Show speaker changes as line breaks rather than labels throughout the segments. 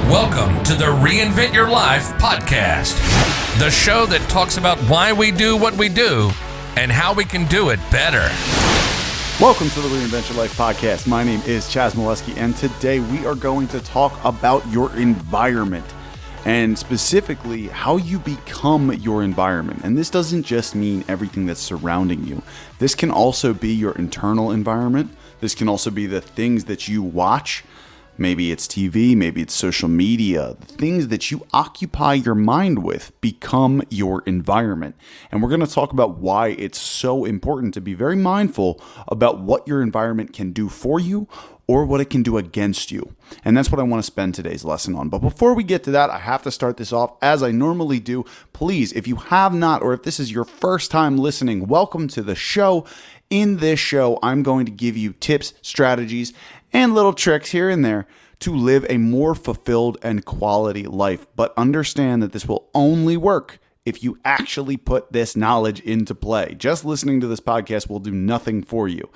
Welcome to the Reinvent Your Life podcast, the show that talks about why we do what we do and how we can do it better.
Welcome to the Reinvent Your Life podcast. My name is Chaz Molesky, and today we are going to talk about your environment and specifically how you become your environment. And this doesn't just mean everything that's surrounding you. This can also be your internal environment. This can also be the things that you watch. Maybe it's TV, maybe it's social media. The things that you occupy your mind with become your environment. And we're going to talk about why it's so important to be very mindful about what your environment can do for you or what it can do against you. And that's what I want to spend today's lesson on. But before we get to that, I have to start this off as I normally do. Please, if you have not, or if this is your first time listening, welcome to the show. In this show, I'm going to give you tips, strategies, and little tricks here and there to live a more fulfilled and quality life. But understand that this will only work if you actually put this knowledge into play. Just listening to this podcast will do nothing for you.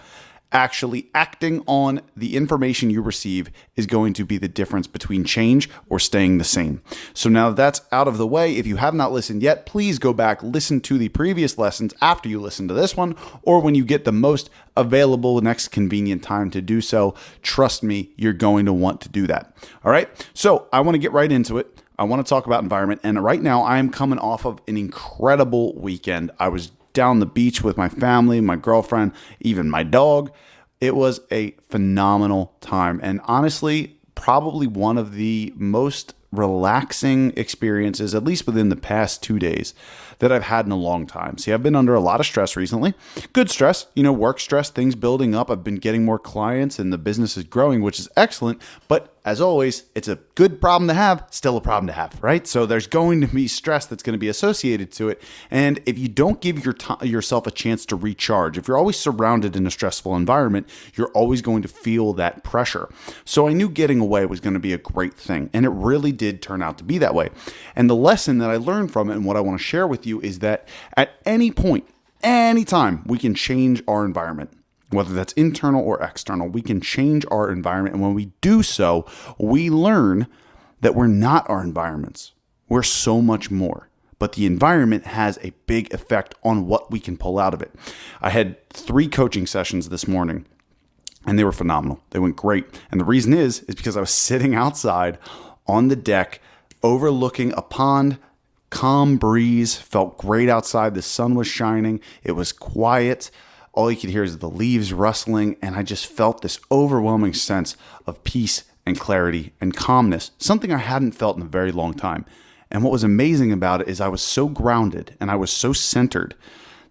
Actually acting on the information you receive is going to be the difference between change or staying the same. So now that's out of the way. If you have not listened yet, please go back, listen to the previous lessons after you listen to this one, or when you get the most available next convenient time to do so. Trust me, you're going to want to do that. All right. So I want to get right into it. I want to talk about environment. And right now I am coming off of an incredible weekend. I was down the beach with my family, my girlfriend, even my dog. It was a phenomenal time. And honestly, probably one of the most relaxing experiences, at least within the past 2 days, that I've had in a long time. See, I've been under a lot of stress recently. Good stress, work stress, things building up. I've been getting more clients and the business is growing, which is excellent. But as always, it's a good problem to have, still a problem to have, right? So there's going to be stress that's going to be associated to it. And if you don't give yourself a chance to recharge, if you're always surrounded in a stressful environment, you're always going to feel that pressure. So I knew getting away was going to be a great thing. And it really did turn out to be that way. And the lesson that I learned from it and what I want to share with you is that at any point, anytime, we can change our environment. Whether that's internal or external, we can change our environment. And when we do so, we learn that we're not our environments. We're so much more. But the environment has a big effect on what we can pull out of it. I had 3 coaching sessions this morning, and they were phenomenal. They went great. And the reason is because I was sitting outside on the deck, overlooking a pond, calm breeze, felt great outside. The sun was shining. It was quiet. All you could hear is the leaves rustling, and I just felt this overwhelming sense of peace and clarity and calmness, something I hadn't felt in a very long time. And what was amazing about it is I was so grounded and I was so centered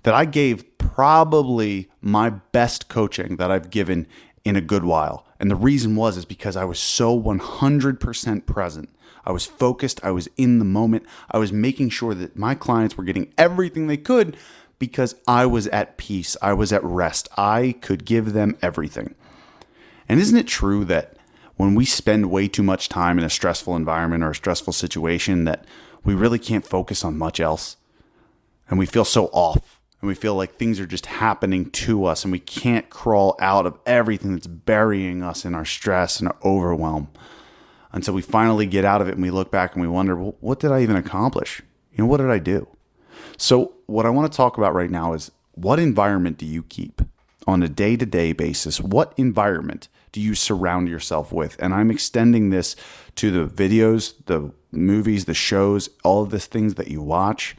that I gave probably my best coaching that I've given in a good while. And the reason is because I was so 100% present. I was focused. I was in the moment. I was making sure that my clients were getting everything they could because I was at peace. I was at rest. I could give them everything. And isn't it true that when we spend way too much time in a stressful environment or a stressful situation that we really can't focus on much else? And we feel so off. And we feel like things are just happening to us and we can't crawl out of everything that's burying us in our stress and our overwhelm until we finally get out of it and we look back and we wonder, well, what did I even accomplish? What did I do? So what I want to talk about right now is what environment do you keep on a day-to-day basis? What environment do you surround yourself with? And I'm extending this to the videos, the movies, the shows, all of the things that you watch,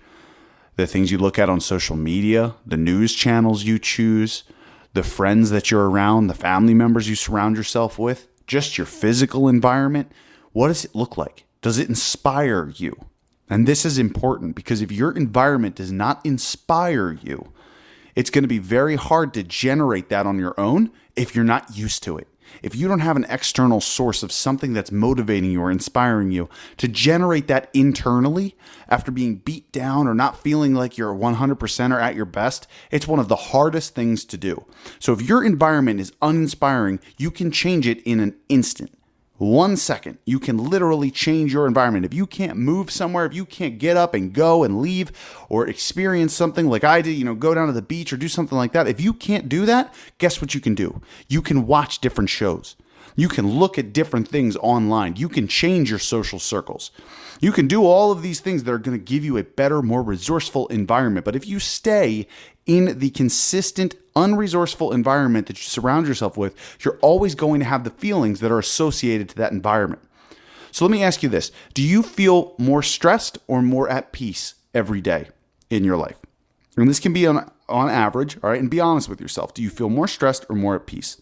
the things you look at on social media, the news channels you choose, the friends that you're around, the family members you surround yourself with, just your physical environment. What does it look like? Does it inspire you? And this is important because if your environment does not inspire you, it's going to be very hard to generate that on your own if you're not used to it. If you don't have an external source of something that's motivating you or inspiring you to generate that internally after being beat down or not feeling like you're 100% or at your best, it's one of the hardest things to do. So if your environment is uninspiring, you can change it in an instant. 1 second, you can literally change your environment. If you can't move somewhere, if you can't get up and go and leave or experience something like I did, go down to the beach or do something like that. If you can't do that, guess what you can do? You can watch different shows. You can look at different things online. You can change your social circles. You can do all of these things that are going to give you a better, more resourceful environment. But if you stay in the consistent, unresourceful environment that you surround yourself with, you're always going to have the feelings that are associated to that environment. So let me ask you this. Do you feel more stressed or more at peace every day in your life? And this can be on average, all right? And be honest with yourself. Do you feel more stressed or more at peace?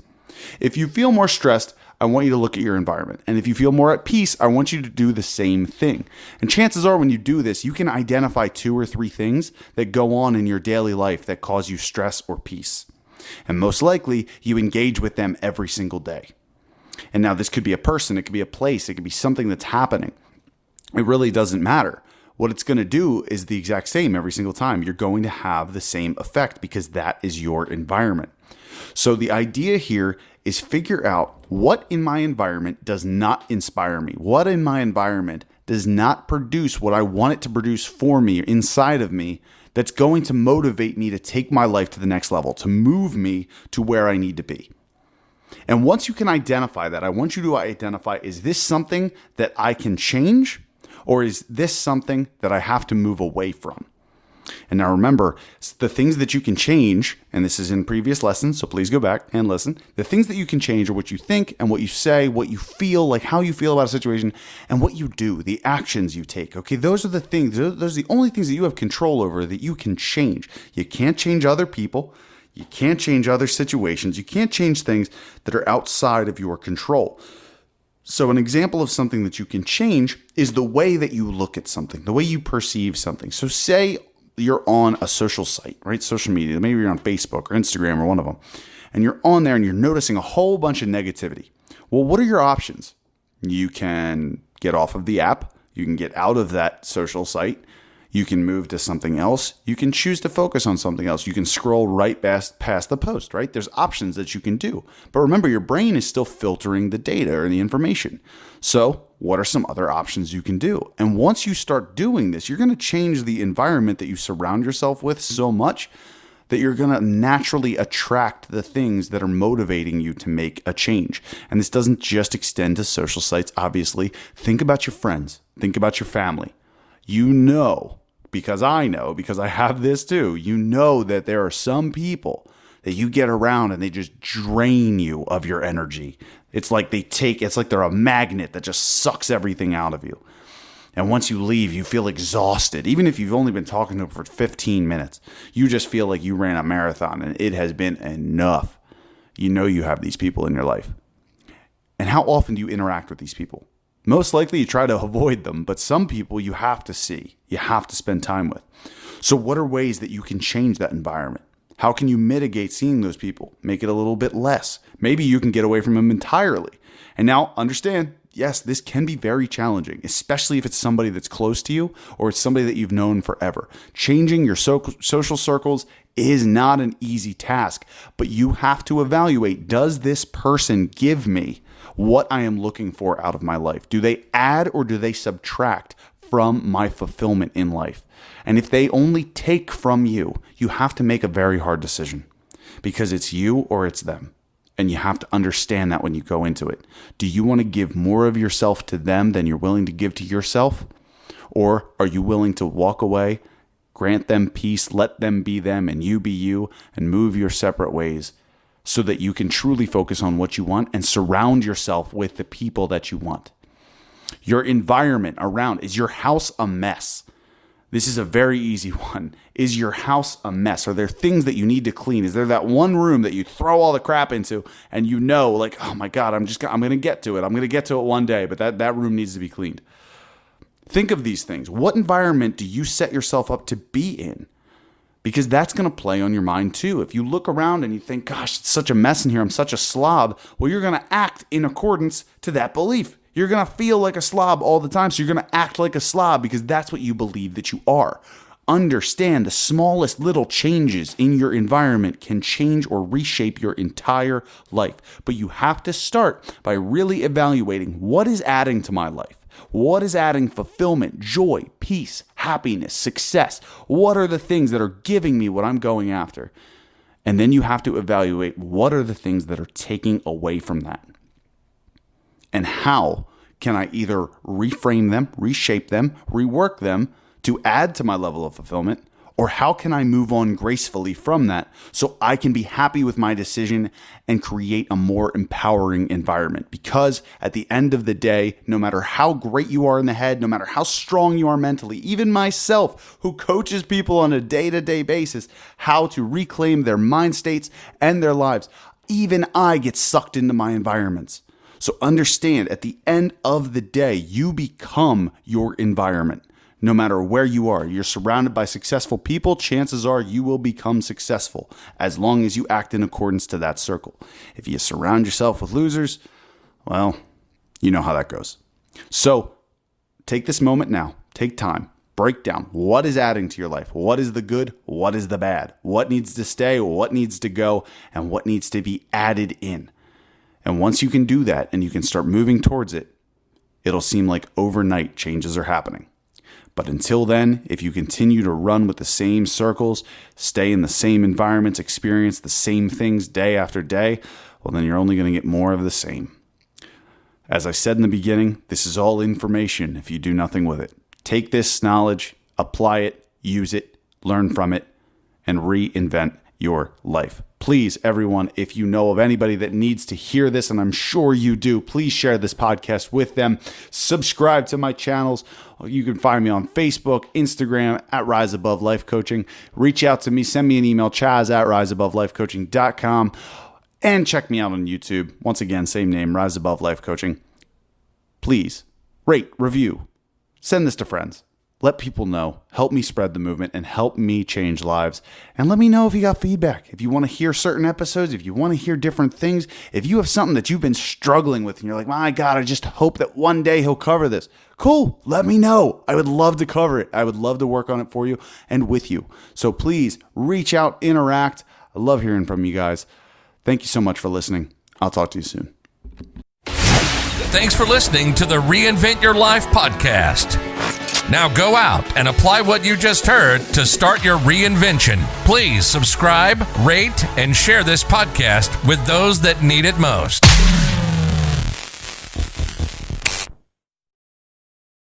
If you feel more stressed, I want you to look at your environment. And if you feel more at peace, I want you to do the same thing. And chances are when you do this, you can identify 2 or 3 things that go on in your daily life that cause you stress or peace. And most likely, you engage with them every single day. And now this could be a person, it could be a place, it could be something that's happening. It really doesn't matter. What it's going to do is the exact same every single time. You're going to have the same effect because that is your environment. So the idea here is figure out what in my environment does not inspire me. What in my environment does not produce what I want it to produce for me, inside of me, that's going to motivate me to take my life to the next level, to move me to where I need to be. And once you can identify that, I want you to identify, is this something that I can change, or is this something that I have to move away from? And now remember, the things that you can change, and this is in previous lessons, so please go back and listen. The things that you can change are what you think and what you say, what you feel, like how you feel about a situation, and what you do, the actions you take. Okay, those are the things, those are the only things that you have control over that you can change. You can't change other people. You can't change other situations. You can't change things that are outside of your control. So an example of something that you can change is the way that you look at something, the way you perceive something. So say you're on a social site, right? Social media. Maybe you're on Facebook or Instagram or one of them. And you're on there and you're noticing a whole bunch of negativity. Well, what are your options? You can get off of the app. You can get out of that social site. You can move to something else. You can choose to focus on something else. You can scroll right past the post, right? There's options that you can do. But remember, your brain is still filtering the data or the information. So what are some other options you can do? And once you start doing this, you're going to change the environment that you surround yourself with so much that you're going to naturally attract the things that are motivating you to make a change. And this doesn't just extend to social sites, obviously. Think about your friends. Think about your family. You know, because I know, because I have this too, you know that there are some people that you get around and they just drain you of your energy. It's like they're a magnet that just sucks everything out of you. And once you leave, you feel exhausted. Even if you've only been talking to them for 15 minutes, you just feel like you ran a marathon and it has been enough. You know you have these people in your life. And how often do you interact with these people? Most likely you try to avoid them, but some people you have to see, you have to spend time with. So what are ways that you can change that environment? How can you mitigate seeing those people? Make it a little bit less. Maybe you can get away from them entirely. And now understand, yes, this can be very challenging, especially if it's somebody that's close to you or it's somebody that you've known forever. Changing your social circles is not an easy task, but you have to evaluate, does this person give me what I am looking for out of my life? Do they add or do they subtract from my fulfillment in life? And if they only take from you, you have to make a very hard decision because it's you or it's them. And you have to understand that when you go into it. Do you want to give more of yourself to them than you're willing to give to yourself? Or are you willing to walk away, grant them peace, let them be them and you be you, and move your separate ways so that you can truly focus on what you want and surround yourself with the people that you want? Your environment around, is your house a mess? This is a very easy one. Is your house a mess? Are there things that you need to clean? Is there that one room that you throw all the crap into and you know, like, oh my God, I'm going to get to it. I'm going to get to it one day, but that room needs to be cleaned. Think of these things. What environment do you set yourself up to be in? Because that's going to play on your mind too. If you look around and you think, gosh, it's such a mess in here, I'm such a slob, well, you're going to act in accordance to that belief. You're going to feel like a slob all the time, so you're going to act like a slob because that's what you believe that you are. Understand the smallest little changes in your environment can change or reshape your entire life. But you have to start by really evaluating what is adding to my life. What is adding fulfillment, joy, peace, happiness, success? What are the things that are giving me what I'm going after? And then you have to evaluate what are the things that are taking away from that. And how can I either reframe them, reshape them, rework them to add to my level of fulfillment? Or how can I move on gracefully from that so I can be happy with my decision and create a more empowering environment? Because at the end of the day, no matter how great you are in the head, no matter how strong you are mentally, even myself, who coaches people on a day-to-day basis how to reclaim their mind states and their lives, even I get sucked into my environments. So understand, at the end of the day, you become your environment. No matter where you are, you're surrounded by successful people, chances are you will become successful as long as you act in accordance to that circle. If you surround yourself with losers, well, you know how that goes. So take this moment now, take time, break down what is adding to your life, what is the good, what is the bad, what needs to stay, what needs to go, and what needs to be added in. And once you can do that and you can start moving towards it, it'll seem like overnight changes are happening. But until then, if you continue to run with the same circles, stay in the same environments, experience the same things day after day, well, then you're only going to get more of the same. As I said in the beginning, this is all information if you do nothing with it. Take this knowledge, apply it, use it, learn from it, and reinvent your life. Please, everyone, if you know of anybody that needs to hear this, and I'm sure you do, please share this podcast with them. Subscribe to my channels. You can find me on Facebook, Instagram, at Rise Above Life Coaching. Reach out to me, send me an email, chaz@riseabovelifecoaching.com, and check me out on YouTube. Once again, same name, Rise Above Life Coaching. Please, rate, review, send this to friends. Let people know, help me spread the movement, and help me change lives. And let me know if you got feedback. If you want to hear certain episodes, if you want to hear different things, if you have something that you've been struggling with and you're like, my God, I just hope that one day he'll cover this. Cool, let me know. I would love to cover it. I would love to work on it for you and with you. So please reach out, interact. I love hearing from you guys. Thank you so much for listening. I'll talk to you soon.
Thanks for listening to the Reinvent Your Life podcast. Now go out and apply what you just heard to start your reinvention. Please subscribe, rate, and share this podcast with those that need it most.